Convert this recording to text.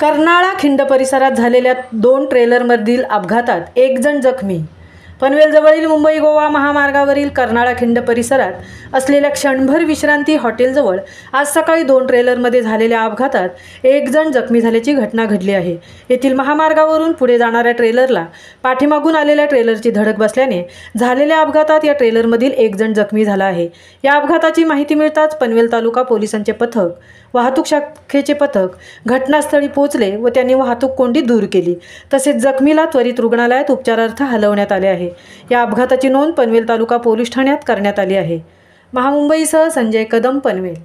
कर्नाळा खिंड परिसरात झालेल्या 2 ट्रेलरमधील अपघातात 1 जण जखमी। पनवेलजवळील मुंबई गोवा महामार्गावरील कर्नाळा खिंड परिसरात असलेल्या क्षणभर विश्रांती हॉटेलजवळ आज सकाळी 2 ट्रेलरमध्ये झालेल्या अपघातात 1 जण जखमी झाल्याची घटना घडली आहे। येथील महामार्गावरून पुढे जाणाऱ्या ट्रेलरला पाठीमागून आलेल्या ट्रेलरची धडक बसल्याने झालेल्या अपघातात या ट्रेलरमधील 1 जण जखमी झाला आहे। या अपघाताची माहिती मिळताच पनवेल तालुका पोलिसांचे पथक, वाहतूक शाखेचे पथक घटनास्थळी पोहोचले व त्यांनी वाहतूक कोंडी दूर केली। तसेच जखमीला त्वरित रुग्णालयात उपचारार्थ हलवण्यात आले आहे। या अपघाताची नोंद पनवेल तालुका पोलीस ठाण्यात करण्यात आली आहे। महामुंबईसह संजय कदम, पनवेल।